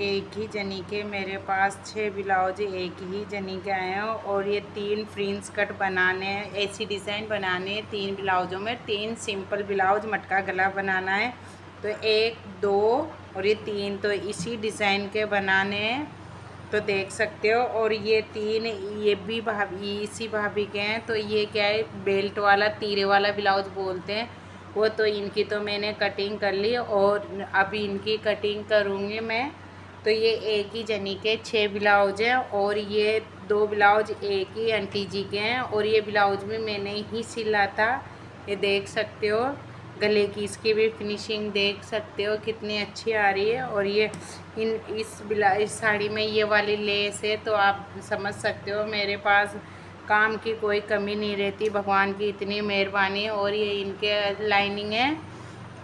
एक ही जनी के मेरे पास 6 ब्लाउज एक ही जनी के आए हैं और ये 3 फ्रिंज कट बनाने हैं, ऐसी डिज़ाइन बनाने हैं 3 ब्लाउज़ों में। 3 सिंपल ब्लाउज मटका गला बनाना है, तो 1 2 और ये 3 तो इसी डिज़ाइन के बनाने हैं, तो देख सकते हो। और ये 3 ये भी भाभी इसी भाभी के हैं। तो ये क्या है, बेल्ट वाला तीरे वाला ब्लाउज बोलते हैं वो। तो इनकी तो मैंने कटिंग कर ली और अभी इनकी कटिंग करूँगी मैं। तो ये एक ही जनी के 6 ब्लाउज हैं और ये 2 ब्लाउज एक ही आंटी जी के हैं और ये ब्लाउज भी मैंने ही सिला था। ये देख सकते हो, गले की इसकी भी फिनिशिंग देख सकते हो कितनी अच्छी आ रही है। और ये इस साड़ी में ये वाली लेस है, तो आप समझ सकते हो मेरे पास काम की कोई कमी नहीं रहती, भगवान की इतनी मेहरबानी है। और ये इनके लाइनिंग है,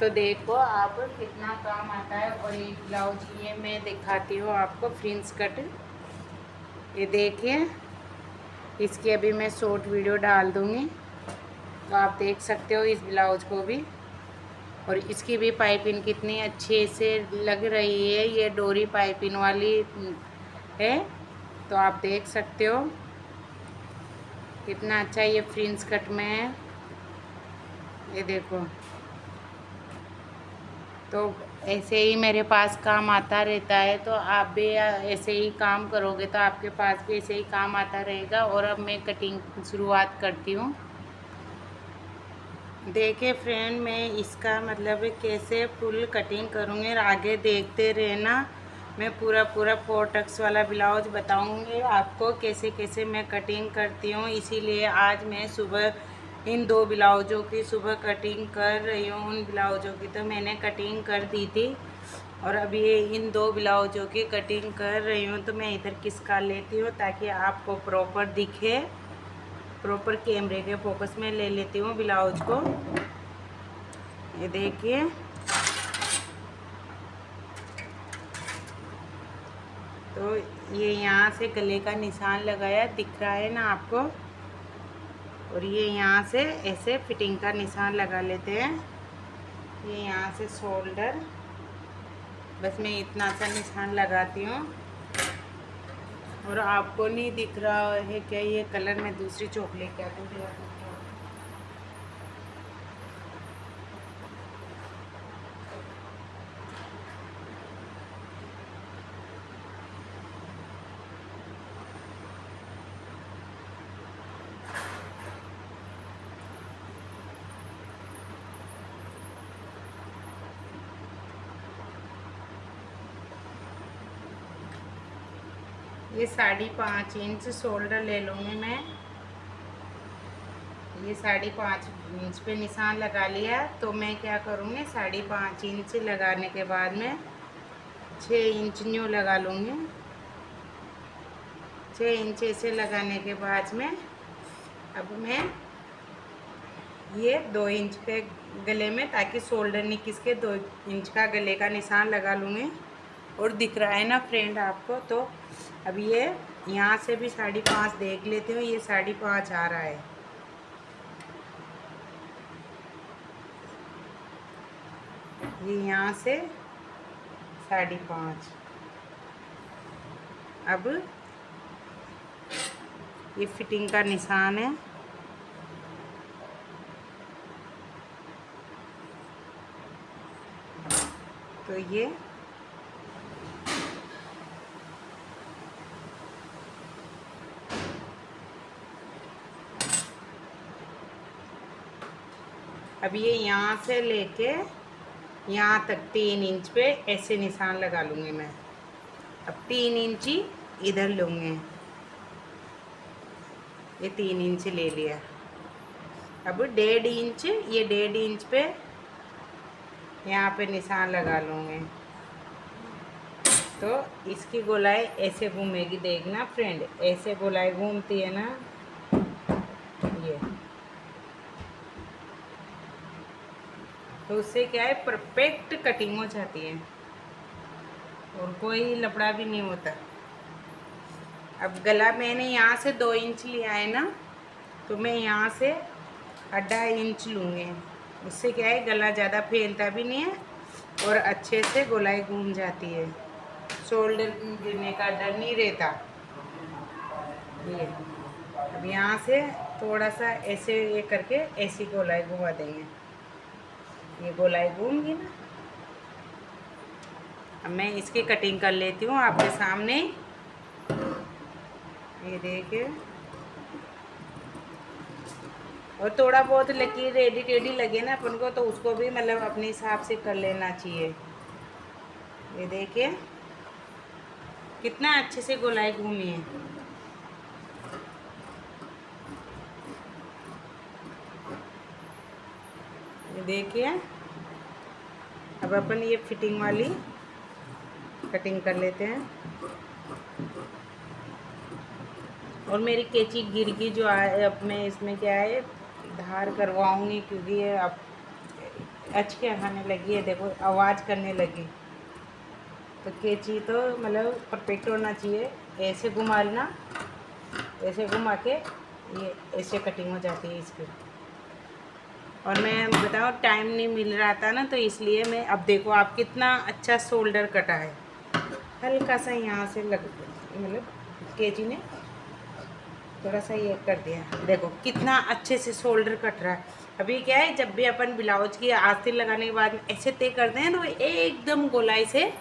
तो देखो आप कितना काम आता है। और ये ब्लाउज ये मैं दिखाती हूँ आपको फ्रिंज कट, ये देखिए। इसकी अभी मैं शॉर्ट वीडियो डाल दूँगी, तो आप देख सकते हो इस ब्लाउज को भी। और इसकी भी पाइपिंग कितनी अच्छे से लग रही है, ये डोरी पाइपिंग वाली है, तो आप देख सकते हो कितना अच्छा ये फ्रिंज कट में है। ये देखो, तो ऐसे ही मेरे पास काम आता रहता है, तो आप भी ऐसे ही काम करोगे तो आपके पास भी ऐसे ही काम आता रहेगा। और अब मैं कटिंग शुरुआत करती हूँ। देखिए फ्रेंड, मैं इसका मतलब कैसे फुल कटिंग करूँगी, आगे देखते रहना। मैं पूरा 4 टक्स वाला ब्लाउज बताऊँगी आपको कैसे कैसे मैं कटिंग करती हूँ। इसीलिए आज मैं सुबह इन 2 ब्लाउज़ों की सुबह कटिंग कर रही हूँ। उन ब्लाउज़ों की तो मैंने कटिंग कर दी थी और अभी इन 2 ब्लाउज़ों की कटिंग कर रही हूँ। तो मैं इधर खिसका लेती हूँ ताकि आपको प्रॉपर दिखे, प्रॉपर कैमरे के फोकस में ले लेती हूँ ब्लाउज को। ये देखिए, तो ये यहाँ से गले का निशान लगाया, दिख रहा है ना आपको। और ये यहाँ से ऐसे फिटिंग का निशान लगा लेते हैं। ये यहाँ से शोल्डर, बस मैं इतना सा निशान लगाती हूँ। और आपको नहीं दिख रहा है क्या ये कलर, मैं दूसरी चौक लेके आती हूँ। ये 5.5 इंच शोल्डर ले लूँगी मैं। ये 5.5 इंच पे निशान लगा लिया, तो मैं क्या करूँगी 5.5 इंच लगाने के बाद में 6 इंच न्यू लगा लूँगी। 6 इंच ऐसे लगाने के बाद में अब मैं ये 2 इंच पे गले में, ताकि शोल्डर नहीं खिसके, 2 इंच का गले का निशान लगा लूँगी। और दिख रहा है ना फ्रेंड आपको। तो अब ये यहाँ से भी 5.5 देख लेती हूँ, ये 5.5 आ रहा है। ये यहाँ से 5.5। अब ये फिटिंग का निशान है, तो ये अब ये यहाँ से लेके यहाँ तक 3 इंच पे ऐसे निशान लगा लूँगी मैं। अब 3 इंच ही इधर लूँगी, ये 3 इंच ले लिया। अब 1.5 इंच, ये 1.5 इंच पे यहाँ पे निशान लगा लूँगी। तो इसकी गोलाई ऐसे घूमेगी, देखना फ्रेंड, ऐसे गोलाई घूमती है ना ये, तो उससे क्या है परफेक्ट कटिंग हो जाती है और कोई लफड़ा भी नहीं होता। अब गला मैंने यहाँ से 2 इंच लिया है ना, तो मैं यहाँ से 2.5 इंच लूँगी। उससे क्या है गला ज़्यादा फैलता भी नहीं है और अच्छे से गोलाई घूम जाती है। शोल्डर गिरने का डर नहीं रहता। ये अब यहाँ से थोड़ा सा ऐसे ये करके ऐसी गोलाई घुमा देंगे। ये गोलाई घूम गई ना। अब मैं इसकी कटिंग कर लेती हूँ आपके सामने। ये देखिए, और थोड़ा बहुत लकीर टेढ़ी टेढ़ी लगे ना अपन को, तो उसको भी मतलब अपने हिसाब से कर लेना चाहिए। ये देखिए कितना अच्छे से गोलाई घूमी है। ये देखिए, अब अपन ये फिटिंग वाली कटिंग कर लेते हैं। और मेरी कैंची गिर गई जो है, अब मैं इसमें क्या है धार करवाऊंगी, क्योंकि ये अब अचके खाने लगी है। देखो आवाज़ करने लगी। तो कैंची तो मतलब परफेक्ट होना चाहिए। ऐसे घुमा लेना, ऐसे घुमा के ये ऐसे कटिंग हो जाती है इसकी। और मैं बताऊँ टाइम नहीं मिल रहा था ना, तो इसलिए मैं, अब देखो आप कितना अच्छा शोल्डर कटा है। हल्का सा यहाँ से लग मतलब कैंची ने थोड़ा सा ये कर दिया। देखो कितना अच्छे से शोल्डर कट रहा है। अभी क्या है, जब भी अपन ब्लाउज की आस्तीन लगाने के बाद ऐसे तय करते हैं तो एकदम गोलाई से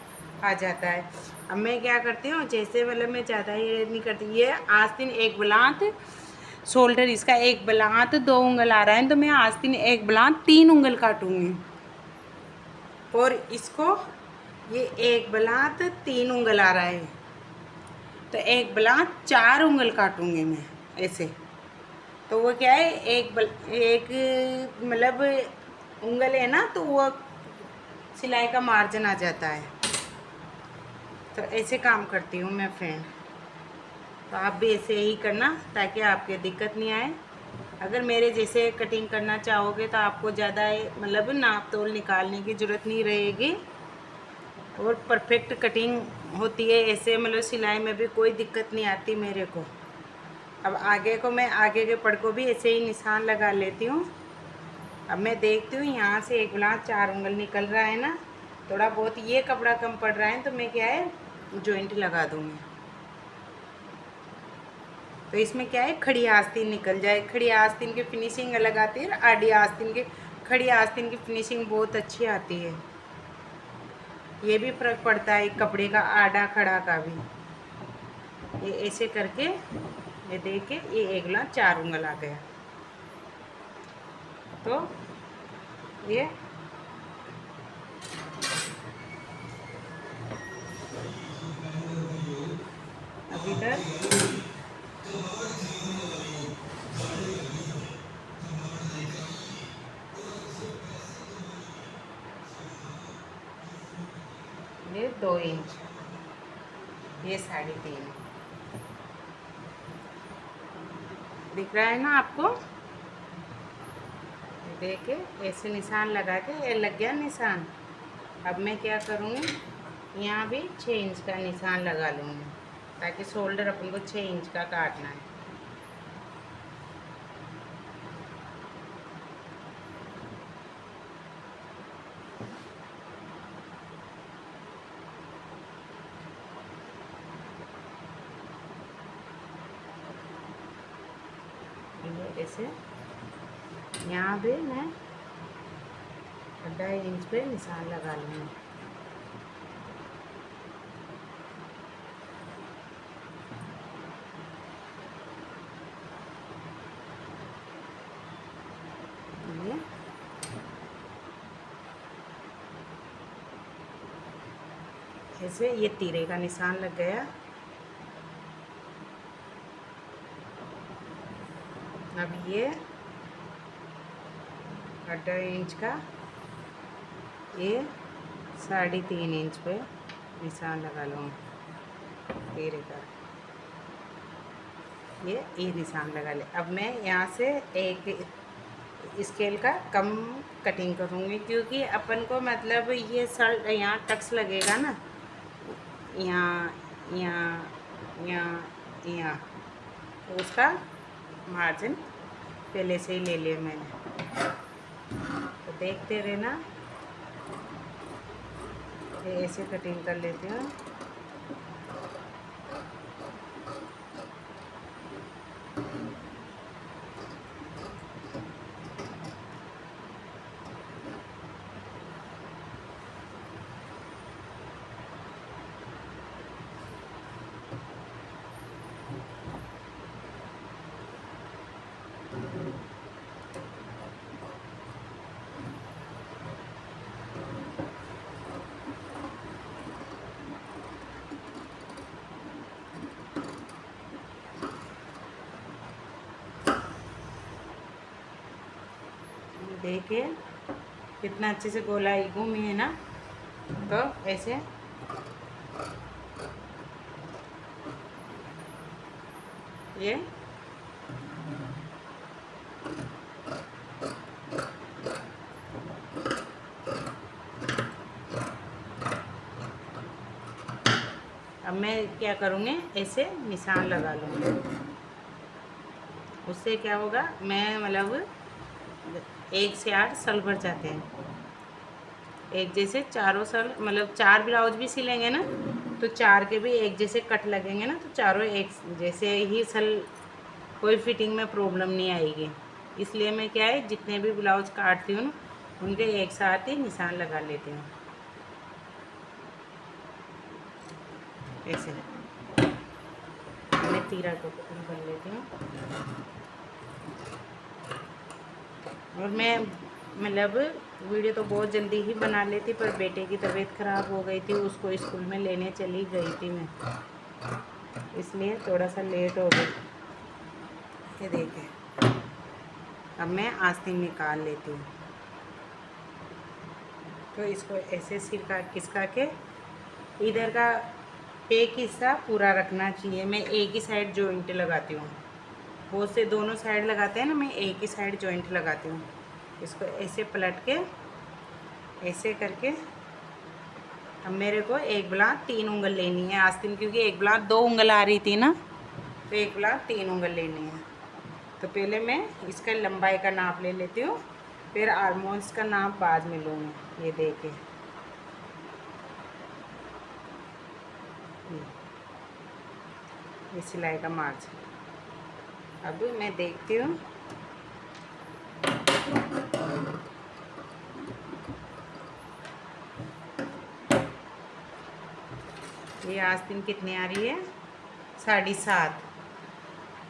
आ जाता है। अब मैं क्या करती हूँ, जैसे मतलब मैं ज़्यादा ये नहीं करती। ये आस्तीन एक बलांत, शोल्डर इसका एक बलांत 2 उंगल आ रहा है, तो मैं आस्तीन एक बलांत 3 उंगल काटूँगी। और इसको ये एक बलांत 3 उंगल आ रहा है, तो एक बलांत 4 उंगल काटूँगी मैं ऐसे। तो वो क्या है, एक मतलब उंगल है ना, तो वो सिलाई का मार्जिन आ जाता है। तो ऐसे काम करती हूँ मैं फ्रेंड। तो आप भी ऐसे ही करना, ताकि आपके दिक्कत नहीं आए। अगर मेरे जैसे कटिंग करना चाहोगे तो आपको ज़्यादा मतलब नाप तोल निकालने की ज़रूरत नहीं रहेगी, और परफेक्ट कटिंग होती है ऐसे। मतलब सिलाई में भी कोई दिक्कत नहीं आती मेरे को। अब आगे को मैं आगे के पड़ को भी ऐसे ही निशान लगा लेती हूँ। अब मैं देखती हूँ यहाँ से एक बलांच 4 उंगल निकल रहा है ना, थोड़ा बहुत ये कपड़ा कम पड़ रहा है, तो मैं क्या है जॉइंट लगा दूँगी। तो इसमें क्या है, खड़ी आस्तीन निकल जाए। खड़ी आस्तीन की फिनिशिंग अलग आती है, आड़ी आस्तीन की। खड़ी आस्तीन की फिनिशिंग बहुत अच्छी आती है। ये भी फ़र्क पड़ता है कपड़े का आड़ा खड़ा का भी। ये ऐसे करके ये देखिए, ये एक बलांच 4 उंगल आ गया। तो ये अभी तक ये 2 इंच, ये 3.5 दिख रहा है ना आपको। देखिए ऐसे निशान लगा के ये लग गया निशान। अब मैं क्या करूँगी, यहाँ भी 6 इंच का निशान लगा लूँगी, ताकि शोल्डर अपन को 6 इंच का काटना है। ऐसे यहाँ भी मैं 2.5 इंच पे निशान लगा लूँगी। ये ऐसे ये तीरे का निशान लग गया। अब ये 2.5 इंच का, ये 3.5 इंच पे निशान लगा लूँगी तीरे का। ये निशान लगा ले। अब मैं यहाँ से एक स्केल का कम कटिंग करूँगी, क्योंकि अपन को मतलब ये शर्ट यहाँ टक्स लगेगा ना, यहाँ यहाँ यहाँ यहाँ, तो उसका मार्जिन पहले से ही ले लिया मैंने। तो देखते रहना, ये ऐसे कटिंग कर लेती हूँ। देखिए कितना अच्छे से गोलाई घूमी है ना। तो ऐसे ये अब मैं क्या करूँगी, ऐसे निशान लगा लूँगी। उससे क्या होगा, मैं मतलब 1 से 8 सल भर जाते हैं। एक जैसे चारों सल मतलब 4 ब्लाउज भी सिलेंगे ना तो 4 के भी एक जैसे कट लगेंगे ना, तो चारों एक जैसे ही सल, कोई फिटिंग में प्रॉब्लम नहीं आएगी। इसलिए मैं क्या है, जितने भी ब्लाउज काटती हूँ ना उनके एक साथ ही निशान लगा लेती हूँ ऐसे। मैं तीरा को कर लेती हूँ। और मैं मतलब वीडियो तो बहुत जल्दी ही बना लेती, पर बेटे की तबीयत ख़राब हो गई थी, उसको स्कूल में लेने चली गई थी मैं, इसलिए थोड़ा सा लेट हो गई। ये देखिए अब मैं आस्तीन निकाल लेती हूँ। तो इसको ऐसे सिरका खिसका के इधर का एक हिस्सा पूरा रखना चाहिए। मैं एक ही साइड जॉइंट लगाती हूँ, बहुत से दोनों साइड लगाते हैं ना, मैं एक ही साइड जॉइंट लगाती हूँ। इसको ऐसे पलट के ऐसे करके, अब मेरे को एक ब्लाउज 3 उंगल लेनी है आस्तीन, क्योंकि एक ब्लाउज 2 उंगल आ रही थी ना, तो एक ब्लाउज 3 उंगल लेनी है। तो पहले मैं इसका लंबाई का नाप ले लेती हूँ, फिर आर्मोल्स का नाप बाद में लूँगी। ये देखिए ये सिलाई का मार्जिन। अब मैं देखती हूँ ये आस्तीन कितनी आ रही है, 7.5।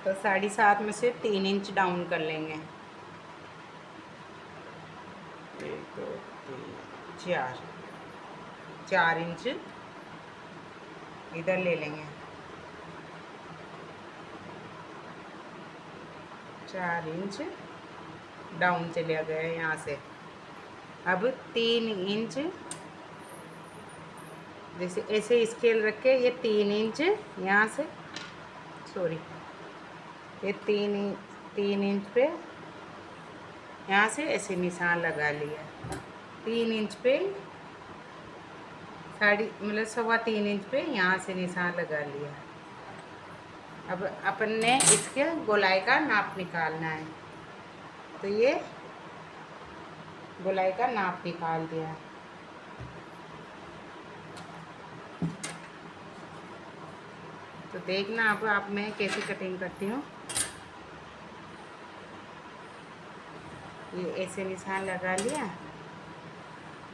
तो 7.5 में से 3 इंच डाउन कर लेंगे। 1 2 3 4 इंच इधर ले लेंगे, 4 इंच डाउन चला गया यहाँ से। अब 3 इंच जैसे ऐसे स्केल रख के ये 3 इंच यहाँ से, सॉरी ये 3 इंच पे यहाँ से ऐसे निशान लगा लिया। 3 इंच पे मतलब 3.25 इंच पे यहाँ से निशान लगा लिया। अब अपन ने इसके गोलाई का नाप निकालना है, तो ये गोलाई का नाप निकाल दिया। तो देखना अब आप मैं कैसे कटिंग करती हूँ। ये ऐसे निशान लगा लिया,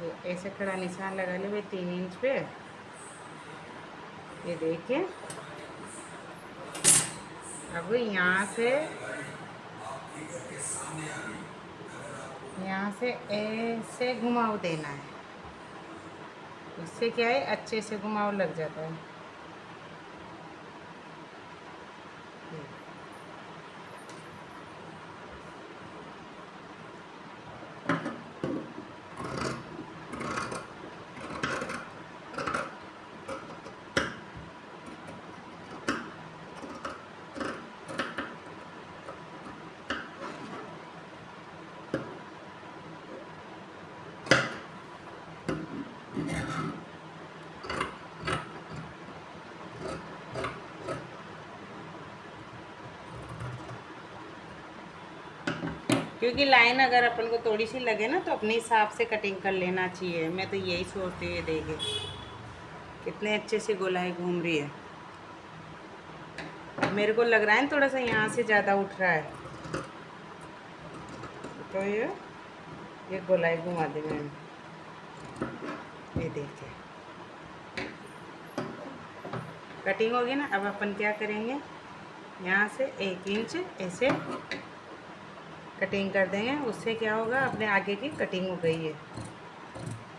ये ऐसे खड़ा निशान लगा लिया भाई 3 इंच पे। ये देखिए अब यहाँ से ऐसे घुमाव देना है, इससे क्या है अच्छे से घुमाव लग जाता है। क्योंकि लाइन अगर अपन को थोड़ी सी लगे ना तो अपने हिसाब से कटिंग कर लेना चाहिए। मैं तो यही सोचती हूँ। देखिए कितने अच्छे से गोलाई घूम रही है। मेरे को लग रहा है थोड़ा सा यहाँ से ज़्यादा उठ रहा है, तो ये गोलाई घुमा दी मैंने। ये देखिए कटिंग होगी ना। अब अपन क्या करेंगे, यहाँ से 1 इंच ऐसे कटिंग कर देंगे, उससे क्या होगा अपने आगे की कटिंग हो गई है।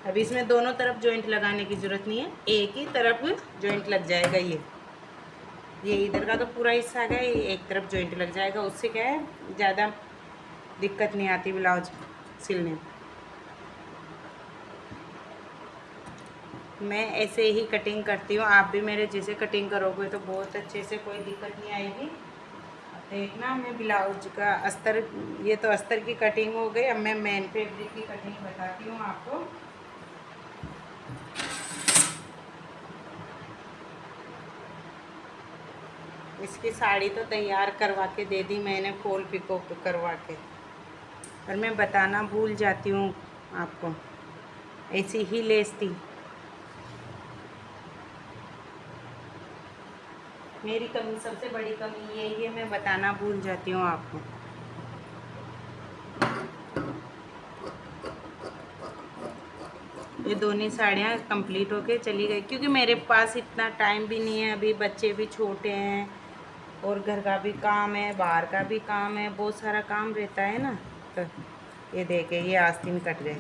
अब इसमें दोनों तरफ जॉइंट लगाने की ज़रूरत नहीं है, एक ही तरफ जॉइंट लग जाएगा। ये इधर का तो पूरा हिस्सा आ गया, ये एक तरफ जॉइंट लग जाएगा। उससे क्या है ज़्यादा दिक्कत नहीं आती ब्लाउज सिलने। मैं ऐसे ही कटिंग करती हूँ, आप भी मेरे जैसे कटिंग करोगे तो बहुत अच्छे से, कोई दिक्कत नहीं आएगी। देखना, मैं ब्लाउज का अस्तर, ये तो अस्तर की कटिंग हो गई। अब मैं मेन फैब्रिक की कटिंग बताती हूँ आपको। इसकी साड़ी तो तैयार करवा के दे दी मैंने, फॉल पिको करवा के, पर मैं बताना भूल जाती हूँ आपको। ऐसी ही लेस थी मेरी। कमी, सबसे बड़ी कमी यही है, मैं बताना भूल जाती हूँ आपको। ये दोनों साड़ियाँ कंप्लीट होके चली गई, क्योंकि मेरे पास इतना टाइम भी नहीं है, अभी बच्चे भी छोटे हैं और घर का भी काम है, बाहर का भी काम है, बहुत सारा काम रहता है ना। तो ये देखे, ये आस्तीन कट गए।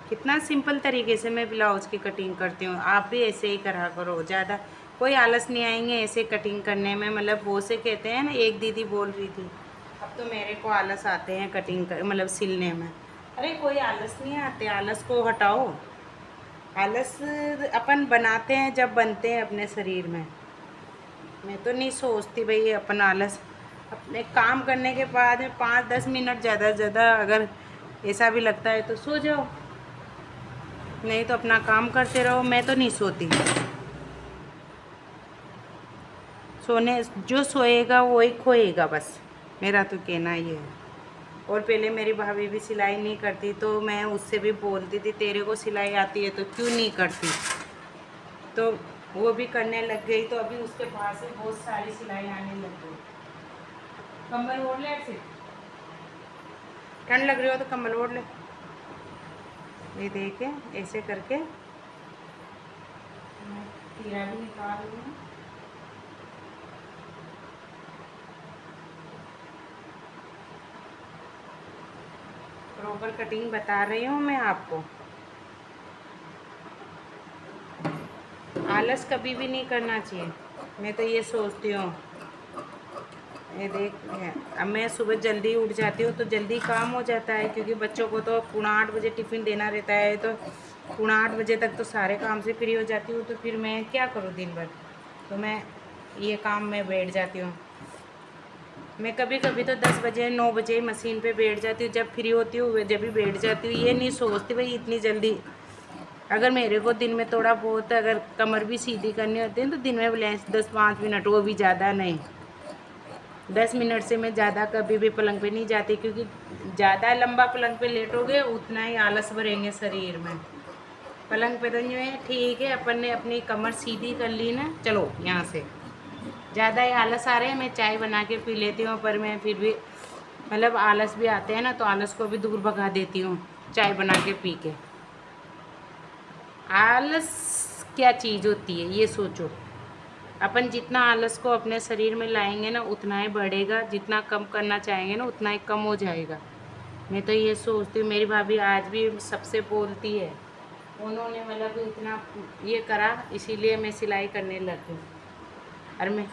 कितना सिंपल तरीके से मैं ब्लाउज की कटिंग करती हूँ, आप भी ऐसे ही करा करो। ज़्यादा कोई आलस नहीं आएंगे ऐसे कटिंग करने में। मतलब वो से कहते हैं ना, एक दीदी बोल रही थी, अब तो मेरे को आलस आते हैं कटिंग कर, मतलब सिलने में। अरे कोई आलस नहीं आते, आलस को हटाओ। आलस अपन बनाते हैं जब बनते हैं अपने शरीर में। मैं तो नहीं सोचती भाई अपन आलस, अपने काम करने के बाद में 5-10 मिनट ज़्यादा से ज़्यादा अगर ऐसा भी लगता है तो सो जाओ, नहीं तो अपना काम करते रहो। मैं तो नहीं सोती। सोने, जो सोएगा वो ही खोएगा, बस मेरा तो कहना ये है। और पहले मेरी भाभी भी सिलाई नहीं करती, तो मैं उससे भी बोलती थी, तेरे को सिलाई आती है तो क्यों नहीं करती। तो वो भी करने लग गई, तो अभी उसके पास से बहुत सारी सिलाई आने लग गई। कंबल ओढ़ ले, ऐसे ठंड लग रही हो तो कंबल ओढ़ ले। ये देखे, ऐसे करके मैं तीरा भी निकाल रही हूँ। प्रॉपर कटिंग बता रही हूँ मैं आपको। आलस कभी भी नहीं करना चाहिए, मैं तो ये सोचती हूँ। ये देख, अब मैं सुबह जल्दी उठ जाती हूँ तो जल्दी काम हो जाता है, क्योंकि बच्चों को तो 8:45 टिफ़िन देना रहता है, तो 8:30 तक तो सारे काम से फ्री हो जाती हूँ। तो फिर मैं क्या करूँ दिन भर, तो मैं ये काम में बैठ जाती हूँ। मैं कभी कभी तो 10 बजे 9 बजे मशीन पे बैठ जाती हूँ, जब फ्री होती हूँ जब भी बैठ जाती हूँ। ये नहीं सोचती भाई इतनी जल्दी। अगर मेरे को दिन में थोड़ा बहुत अगर कमर भी सीधी करनी होती है तो दिन में लेंस 10-5 मिनट, वो भी ज़्यादा नहीं। 10 मिनट से मैं ज़्यादा कभी भी पलंग पे नहीं जाती, क्योंकि ज़्यादा लंबा पलंग पे लेटोगे उतना ही आलस भरेंगे शरीर में। पलंग पे तो यूँ है, ठीक है अपन ने अपनी कमर सीधी कर ली ना, चलो यहाँ से। ज़्यादा ही आलस आ रहे हैं, मैं चाय बना के पी लेती हूँ, पर मैं फिर भी मतलब आलस भी आते हैं ना, तो आलस को भी दूर भगा देती हूँ चाय बना के पी के। आलस क्या चीज़ होती है ये सोचो। अपन जितना आलस को अपने शरीर में लाएंगे ना उतना ही बढ़ेगा, जितना कम करना चाहेंगे ना उतना ही कम हो जाएगा। मैं तो ये सोचती हूँ, मेरी भाभी आज भी सबसे बोलती है, उन्होंने मतलब इतना ये करा इसीलिए मैं सिलाई करने लग गई। और मैं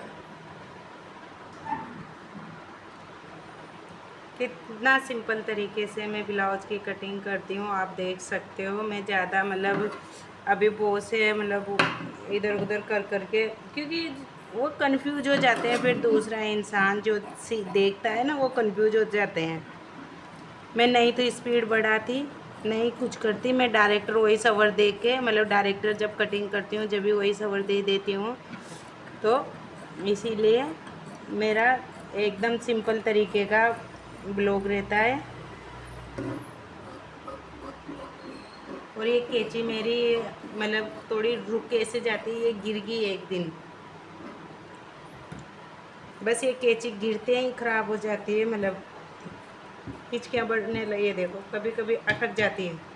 कितना सिंपल तरीके से मैं ब्लाउज की कटिंग करती हूँ, आप देख सकते हो। मैं ज़्यादा मतलब अभी बहुत से मतलब इधर उधर कर करके, क्योंकि वो कंफ्यूज हो जाते हैं, फिर दूसरा इंसान जो देखता है ना वो कंफ्यूज हो जाते हैं। मैं नहीं तो स्पीड बढ़ाती, नहीं कुछ करती, मैं डायरेक्टर वॉइस ओवर दे के, मतलब डायरेक्टर जब कटिंग करती हूँ जब भी वॉइस ओवर दे देती हूँ। तो इसीलिए मेरा एकदम सिंपल तरीके का ब्लॉग रहता है। और ये कैंची मेरी मतलब थोड़ी रुक के ऐसे जाती है, ये गिर गई एक दिन, बस ये कैंची गिरते ही ख़राब हो जाती है, मतलब हिचकियाँ बढ़ने लगी। ये देखो कभी कभी अटक जाती है।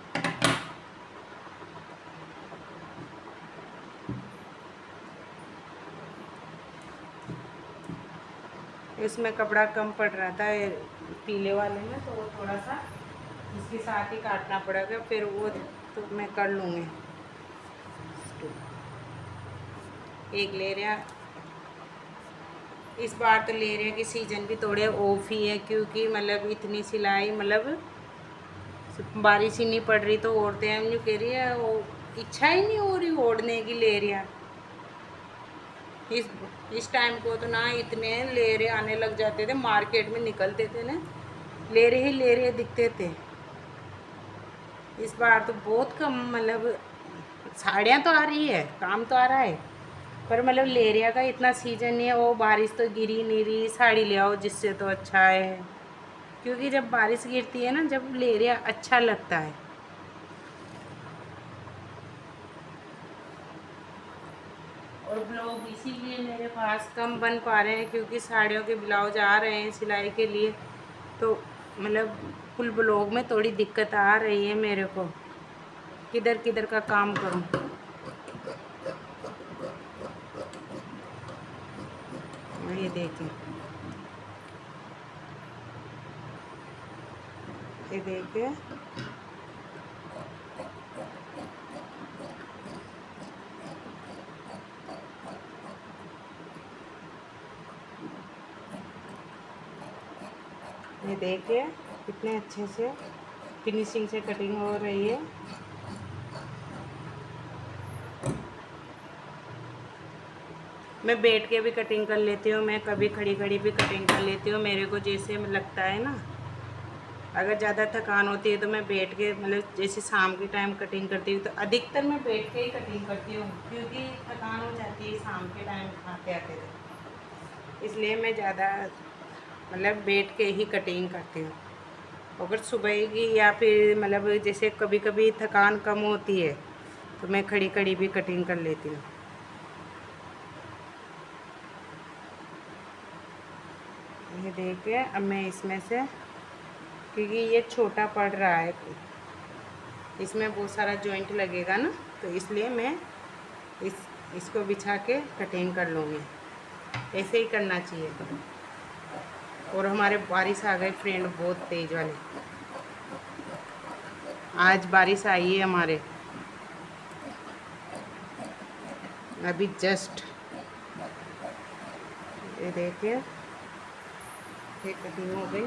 इसमें कपड़ा कम पड़ रहा था पीले वाले में, तो वो थोड़ा सा इसके साथ ही काटना पड़ेगा, फिर वो तो मैं कर लूँगी। एक ले रहा, इस बार तो लेरिया की सीज़न भी थोड़े ऑफ ही है, क्योंकि मतलब इतनी सिलाई मतलब बारिश ही नहीं पड़ रही, तो औरतें हम जो कह रही है वो इच्छा ही नहीं हो रही ओढ़ने की लेरिया। इस इस टाइम को तो ना इतने लेरे आने लग जाते थे, मार्केट में निकलते थे ना लेरे ही लेरे दिखते थे। इस बार तो बहुत कम, मतलब साड़ियाँ तो आ रही है, काम तो आ रहा है, पर मतलब लेरिया का इतना सीजन नहीं है। वो बारिश तो गिरी नहीं रही, साड़ी ले आओ जिससे तो अच्छा है, क्योंकि जब बारिश गिरती है ना, जब लेरिया अच्छा लगता है। और ब्लाउज इसीलिए मेरे पास कम बन पा रहे हैं, क्योंकि साड़ियों के ब्लाउज आ रहे हैं सिलाई के लिए, तो मतलब फुल ब्लाउज में थोड़ी दिक्कत आ रही है मेरे को, किधर किधर का काम करूं। ये देखें, ये देखें, ये देखिए कितने अच्छे से फिनिशिंग से कटिंग हो रही है। मैं बैठ के भी कटिंग कर लेती हूँ, मैं कभी खड़ी खड़ी भी कटिंग कर लेती हूँ, मेरे को जैसे लगता है ना। अगर ज़्यादा थकान होती है तो मैं बैठ के, मतलब जैसे शाम के टाइम कटिंग करती हूँ, तो अधिकतर मैं बैठ के ही कटिंग करती हूँ, क्योंकि थकान हो जाती है शाम के टाइम आते आते तो, इसलिए मैं ज़्यादा मतलब बैठ के ही कटिंग करती हूँ। अगर सुबह की या फिर मतलब जैसे कभी कभी थकान कम होती है, तो मैं खड़ी खड़ी भी कटिंग कर लेती हूँ। ये देखिए, अब मैं इसमें से, क्योंकि ये छोटा पड़ रहा है, इसमें बहुत सारा जॉइंट लगेगा ना, तो इसलिए मैं इसको बिछा के कटिंग कर लूँगी। ऐसे ही करना चाहिए। और हमारे बारिश आ गए फ्रेंड, बहुत तेज़ वाली आज बारिश आई है हमारे, अभी जस्ट। ये देखिए, ये कटिंग हो गई।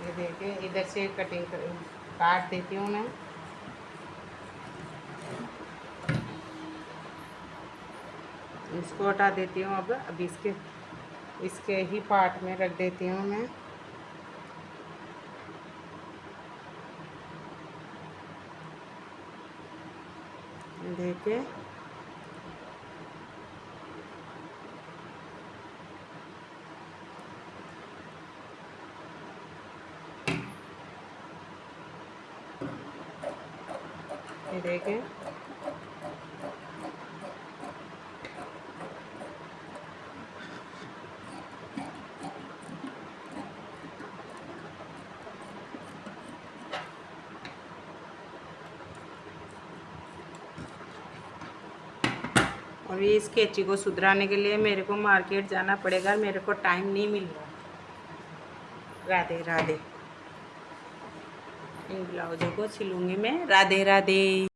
ये देखिए, इधर से कटिंग काट देती हूँ मैं। इसको हटा देती हूँ। अब इसके ही पार्ट में रख देती हूँ मैं। देखिए, ये देखिए, और ये इस कैंची को सुधराने के लिए मेरे को मार्केट जाना पड़ेगा, मेरे को टाइम नहीं मिल रहा। राधे राधे। इन ब्लाउजों को सिलूँगी मैं। राधे राधे।